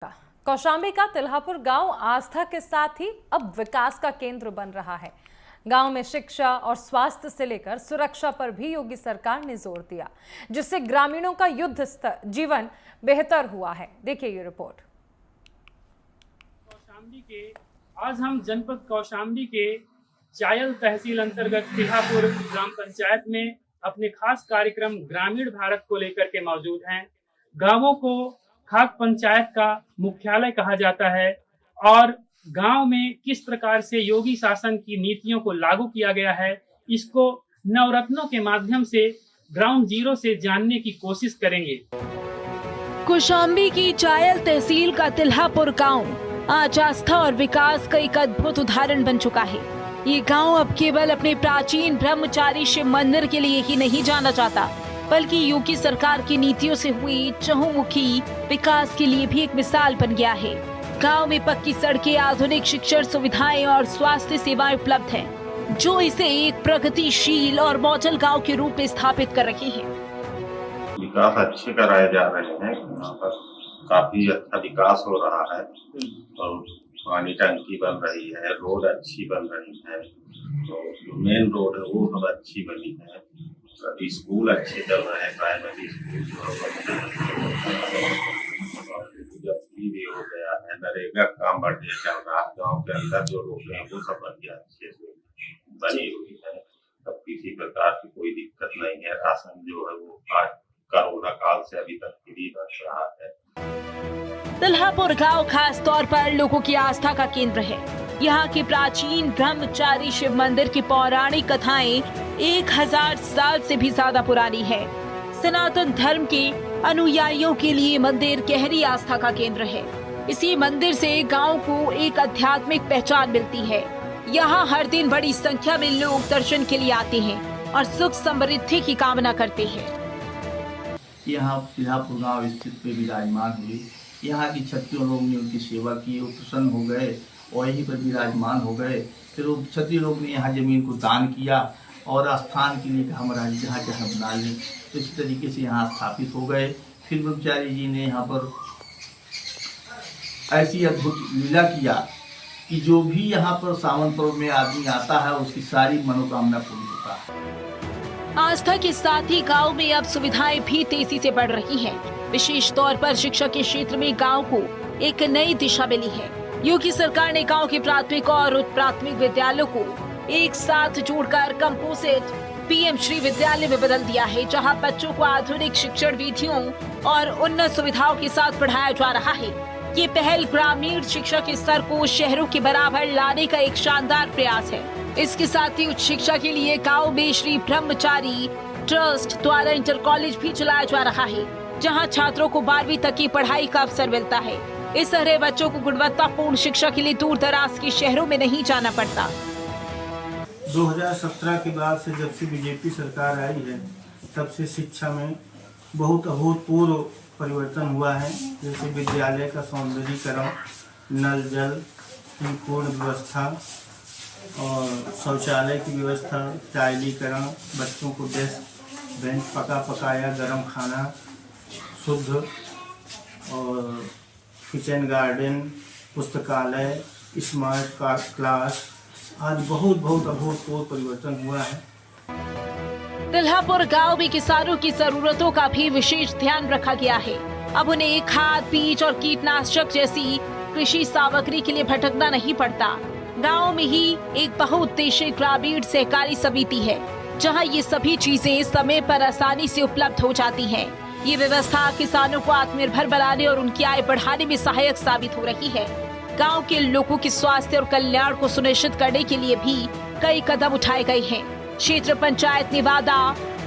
कौशाम्बी का तिल्हापुर गांव आस्था के साथ ही अब विकास का केंद्र बन रहा है। गांव में शिक्षा और स्वास्थ्य से लेकर सुरक्षा पर भी योगी सरकार ने जोर दिया, जिससे ग्रामीणों का युद्ध स्तर जीवन बेहतर हुआ है। देखिए ये रिपोर्ट। आज हम जनपद कौशाम्बी के चायल तहसील अंतर्गत तिल्हापुर ग्राम पंचायत में अपने खास कार्यक्रम ग्रामीण भारत को लेकर के मौजूद हैं। गांवों को खाक पंचायत का मुख्यालय कहा जाता है और गांव में किस प्रकार से योगी शासन की नीतियों को लागू किया गया है, इसको नवरत्नों के माध्यम से ग्राउंड जीरो से जानने की कोशिश करेंगे। कौशाम्बी की चायल तहसील का तिल्हापुर गांव आज आस्था और विकास का एक अद्भुत उदाहरण बन चुका है। ये गांव अब केवल अपने प्राचीन ब्रह्मचारी शिव मंदिर के लिए ही नहीं जाना जाता, बल्कि योगी सरकार की नीतियों से हुई चहुमुखी विकास के लिए भी एक मिसाल बन गया है। गांव में पक्की सड़कें, आधुनिक शिक्षण सुविधाएं और स्वास्थ्य सेवाएं उपलब्ध हैं, जो इसे एक प्रगतिशील और मॉडल गांव के रूप में स्थापित कर रही है। विकास अच्छे कराए जा रहे हैं, यहाँ पर काफी अच्छा विकास हो रहा है और पानी टंकी बन रही है, रोड अच्छी बन रही है, तो जो मेन रोड है वो सब अच्छी बनी है, स्कूल अच्छे चल रहे हैं, प्राइमरी स्कूल भी हो गया है, नरेगा काम बढ़िया चल रहा है, गाँव के अंदर जो रोड है वो सब बढ़िया अच्छे से बनी हुई है। तब किसी प्रकार की कोई दिक्कत नहीं है। राशन जो है वो आज कोरोना काल से अभी तक फ्री बच रहा है। तिल्हापुर गांव खास तौर पर लोगों की आस्था का केंद्र है। यहाँ के प्राचीन ब्रह्मचारी शिव मंदिर की पौराणिक कथाएं 1000 साल से भी ज्यादा पुरानी है। सनातन धर्म के अनुयायियों के लिए मंदिर गहरी आस्था का केंद्र है। इसी मंदिर से गांव को एक आध्यात्मिक पहचान मिलती है। यहाँ हर दिन बड़ी संख्या में लोग दर्शन के लिए आते हैं और सुख समृद्धि की कामना करते हैं। यहाँ तिल्हापुर गाँव स्थित पे विराजमान हुई, यहाँ की क्षत्रियों लोग ने उनकी सेवा की, वो प्रसन्न हो गए और यहीं पर विराजमान हो गए। फिर वो क्षत्रिय लोग ने यहाँ जमीन को दान किया और स्थान के लिए हमारा जहाँ जहाँ बना लें, तो इसी तरीके से यहाँ स्थापित हो गए। फिर ब्रह्मचारी जी ने यहाँ पर ऐसी अद्भुत लीला किया कि जो भी यहाँ पर सावन पर्व में आदमी आता है उसकी सारी मनोकामना पूर्ण होता है। आस्था के साथ ही गांव में अब सुविधाएं भी तेजी से बढ़ रही हैं। विशेष तौर पर शिक्षा के क्षेत्र में गांव को एक नई दिशा मिली है। योगी सरकार ने गांव के प्राथमिक और उच्च प्राथमिक विद्यालयों को एक साथ जोड़कर कंपोजिट पीएम श्री विद्यालय में बदल दिया है, जहां बच्चों को आधुनिक शिक्षण विधियों और उन्नत सुविधाओं के साथ पढ़ाया जा रहा है। ये पहल ग्रामीण शिक्षा के स्तर को शहरों के बराबर लाने का एक शानदार प्रयास है। इसके साथ ही उच्च शिक्षा के लिए गाँव में श्री ब्रह्मचारी ट्रस्ट द्वारा इंटर कॉलेज भी चलाया जा रहा है, जहां छात्रों को 12वीं तक की पढ़ाई का अवसर मिलता है। इस तरह बच्चों को गुणवत्तापूर्ण शिक्षा के लिए दूर दराज के शहरों में नहीं जाना पड़ता। 2017 के बाद से जब से बीजेपी सरकार आई है, तब से शिक्षा में बहुत अभूतपूर्व परिवर्तन हुआ है। जैसे विद्यालय का सौंदर्यीकरण, नल जल की पूर्ण व्यवस्था और शौचालय की व्यवस्था, टाइलीकरण, बच्चों को डेस्क बेंच पकाया गर्म खाना, शुद्ध और किचन गार्डन, पुस्तकालय, स्मार्ट क्लास, आज बहुत अभूतपूर्व परिवर्तन हुआ है। तिल्हापुर गांव में किसानों की जरूरतों का भी विशेष ध्यान रखा गया है। अब उन्हें खाद, बीज और कीटनाशक जैसी कृषि सामग्री के लिए भटकना नहीं पड़ता। गांव में ही एक बहुउद्देशीय ग्रामीण सहकारी समिति है, जहां ये सभी चीजें समय पर आसानी से उपलब्ध हो जाती हैं। ये व्यवस्था किसानों को आत्मनिर्भर बनाने और उनकी आय बढ़ाने में सहायक साबित हो रही है। गांव के लोगों के स्वास्थ्य और कल्याण को सुनिश्चित करने के लिए भी कई कदम उठाए गए हैं। क्षेत्र पंचायत नेवादा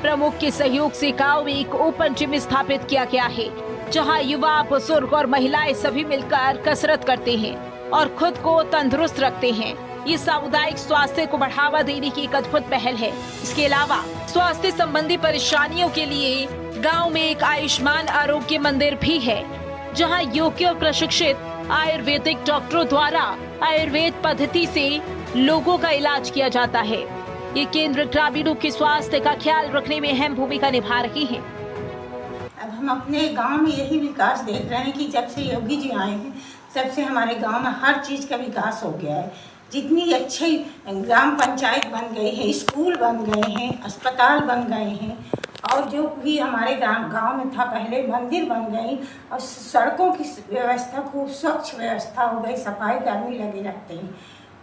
प्रमुख के सहयोग से गांव में एक ओपन जिम स्थापित किया गया है, जहां युवा, बुजुर्ग और महिलाएं सभी मिलकर कसरत करते हैं और खुद को तंदुरुस्त रखते हैं। ये सामुदायिक स्वास्थ्य को बढ़ावा देने की एक अद्भुत पहल है। इसके अलावा स्वास्थ्य संबंधी परेशानियों के लिए गांव में एक आयुष्मान आरोग्य मंदिर भी है, जहां योग्य और प्रशिक्षित आयुर्वेदिक डॉक्टरों द्वारा आयुर्वेद पद्धति से लोगों का इलाज किया जाता है। ये केंद्र ग्रामीणों के स्वास्थ्य का ख्याल रखने में अहम भूमिका निभा रही है। अब हम अपने गांव में यही विकास देख रहे हैं कि जब से योगी जी आए हैं तब से हमारे गांव में हर चीज़ का विकास हो गया है। जितनी अच्छी ग्राम पंचायत बन गई है, स्कूल बन गए हैं, अस्पताल बन गए हैं, और जो भी हमारे गांव में था पहले मंदिर बन गई, और सड़कों की व्यवस्था खूब स्वच्छ व्यवस्था हो गई, सफाई कर्मी लगे रहते हैं,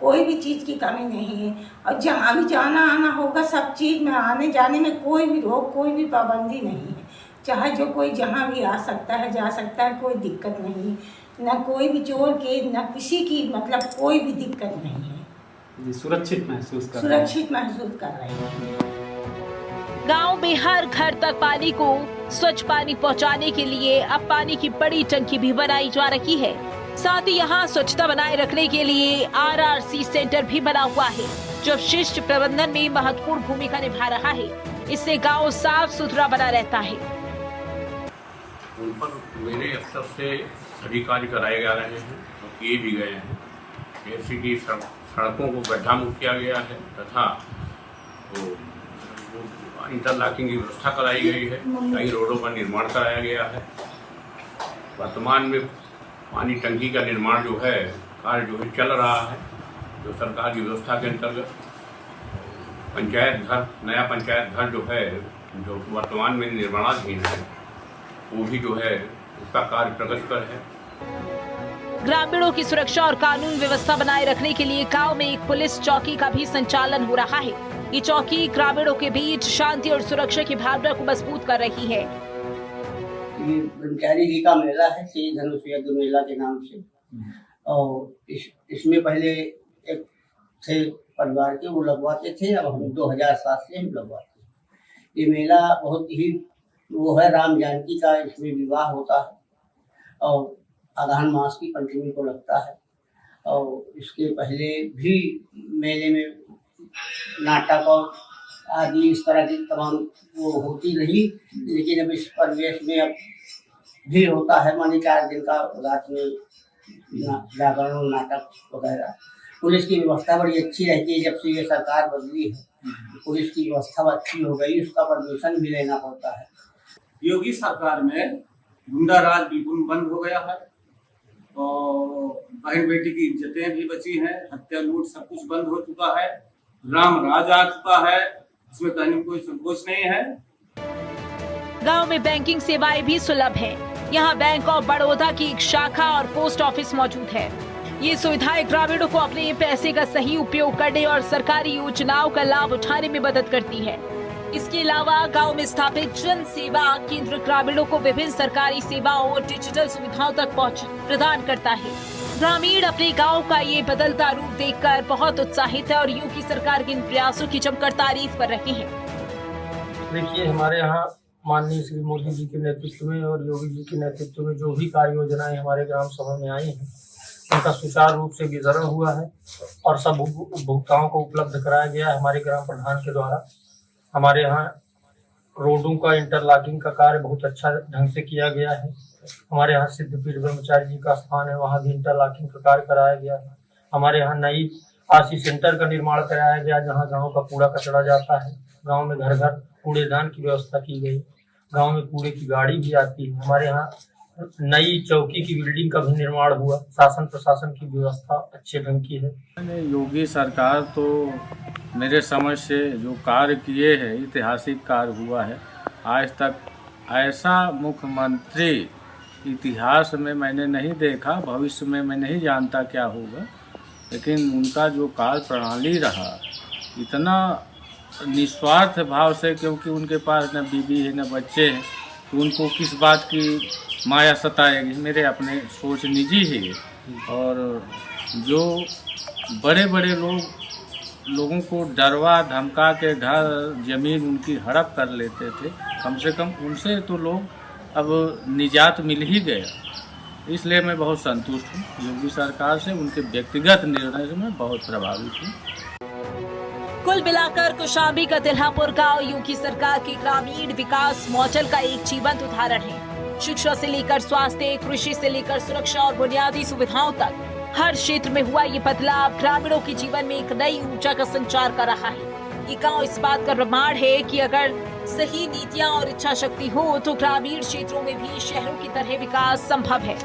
कोई भी चीज़ की कमी नहीं है। और जहाँ भी जाना आना होगा सब चीज़ में आने जाने में कोई भी रोक, कोई भी पाबंदी नहीं है। चाहे जो कोई जहाँ भी आ सकता है, जा सकता है, कोई दिक्कत नहीं है। न कोई भी चोर के, न किसी की मतलब कोई भी दिक्कत नहीं है। सुरक्षित महसूस कर रहे हैं। गांव में हर घर तक पानी को स्वच्छ पानी पहुंचाने के लिए अब पानी की बड़ी टंकी भी बनाई जा रही है। साथ ही यहां स्वच्छता बनाए रखने के लिए RRC सेंटर भी बना हुआ है, जो शिष्ट प्रबंधन में महत्वपूर्ण भूमिका निभा रहा है। इससे गांव साफ सुथरा बना रहता है। उन पर मेरे स्तर से सभी कार्य कराए जा रहे हैं और किए भी गए हैं। जैसे कि सड़कों को गड्ढा मुक्त किया गया है तथा इंटरलॉकिंग की व्यवस्था कराई गई है। कई रोडों का निर्माण कराया गया है। वर्तमान में पानी टंकी का निर्माण जो है कार्य जो है चल रहा है, जो सरकार की व्यवस्था के अंतर्गत। पंचायत घर, नया पंचायत घर जो है, जो वर्तमान में निर्माणाधीन है, वो भी जो है उसका कार्य प्रगति पर है। ग्रामीणों की सुरक्षा और कानून व्यवस्था बनाए रखने के लिए गांव में एक पुलिस चौकी का भी संचालन हो रहा है। ये चौकी ग्रामीणों के बीच शांति और सुरक्षा की भावना को मजबूत कर रही है। ये ब्रह्मचारी जी का मेला है, श्री धनुष यज्ञ मेला के नाम से, और इसमें पहले एक थे परिवार के, वो लगवाते थे। अब हम 2007 से हम लगवाते। ये मेला बहुत ही वो है, राम जानकी का इसमें विवाह होता है और आधान मास की पंचमी को लगता है। और इसके पहले भी मेले में नाटक और आदि इस तरह की तमाम वो होती रही, लेकिन अब इस परिवेश में अब भी होता है। मानी 4 दिन का रात में जागरण, नाटक वगैरह। पुलिस की व्यवस्था बड़ी अच्छी रहती है। जब से ये सरकार बदली है, पुलिस की व्यवस्था अच्छी हो गई, उसका परमिशन भी लेना पड़ता है। योगी सरकार में गुंडा राज बिल्कुल बंद हो गया है और बहन बेटी की इज्जतें भी बची हैं। हत्या लूट सब कुछ बंद हो चुका है। राम राज आ चुका है, इसमें कहने में कोई संकोच नहीं है। गांव में बैंकिंग सेवाएं भी सुलभ हैं। यहाँ बैंक ऑफ बड़ौदा की एक शाखा और पोस्ट ऑफिस मौजूद है। ये सुविधाएं ग्रामीणों को अपने पैसे का सही उपयोग करने और सरकारी योजनाओं का लाभ उठाने में मदद करती है। इसके अलावा गांव में स्थापित जन सेवा केंद्र ग्रामीणों को विभिन्न सरकारी सेवाओं और डिजिटल सुविधाओं तक पहुंच प्रदान करता है। ग्रामीण अपने गांव का ये बदलता रूप देखकर बहुत उत्साहित है और योगी सरकार के इन प्रयासों की जमकर तारीफ कर रहे हैं। देखिए, हमारे यहाँ माननीय श्री मोदी जी के नेतृत्व में और योगी जी के नेतृत्व में जो भी कार्य योजनाएं हमारे ग्राम सभा में आई हैं, उनका सुचारू रूप से वितरण हुआ है और सब उपभोक्ताओं को उपलब्ध कराया गया है हमारे ग्राम प्रधान के द्वारा। हमारे यहाँ रोडों का इंटरलॉकिंग का कार्य बहुत अच्छा ढंग से किया गया है। हमारे यहाँ सिद्धपीठ ब्रह्मचारी जी का स्थान है, वहाँ भी इंटरलॉकिंग का कार्य कराया गया है। हमारे यहाँ नई RC सेंटर का निर्माण कराया गया, जहाँ गांव का कूड़ा कचरा जाता है। गांव में घर घर कूड़ेदान की व्यवस्था की गई। गांव में कूड़े की गाड़ी भी आती है। हमारे यहाँ नई चौकी की बिल्डिंग का भी निर्माण हुआ। शासन प्रशासन की व्यवस्था अच्छे ढंग की है। योगी सरकार तो मेरे समझ से जो कार्य किए हैं, ऐतिहासिक कार्य हुआ है। आज तक ऐसा मुख्यमंत्री इतिहास में मैंने नहीं देखा, भविष्य में मैं नहीं जानता क्या होगा, लेकिन उनका जो कार्य प्रणाली रहा, इतना निस्वार्थ भाव से, क्योंकि उनके पास न बीवी है न बच्चे हैं, तो उनको किस बात की माया सताएगी। मेरे अपने सोच निजी है। और जो बड़े बड़े लोगों को डरवा धमका के घर जमीन उनकी हड़प कर लेते थे, कम से कम उनसे तो लोग अब निजात मिल ही गया। इसलिए मैं बहुत संतुष्ट हूँ योगी सरकार से। उनके व्यक्तिगत निर्णय से मैं बहुत प्रभावित हूँ। कुल मिलाकर कौशाम्बी का तिल्हापुर गांव योगी सरकार के ग्रामीण विकास मॉडल का एक जीवंत उदाहरण है। शिक्षा से लेकर स्वास्थ्य, कृषि से लेकर सुरक्षा और बुनियादी सुविधाओं तक हर क्षेत्र में हुआ ये बदलाव ग्रामीणों के जीवन में एक नई ऊर्जा का संचार कर रहा है। ये गांव इस बात का प्रमाण है कि अगर सही नीतियां और इच्छा शक्ति हो तो ग्रामीण क्षेत्रों में भी शहरों की तरह विकास संभव है।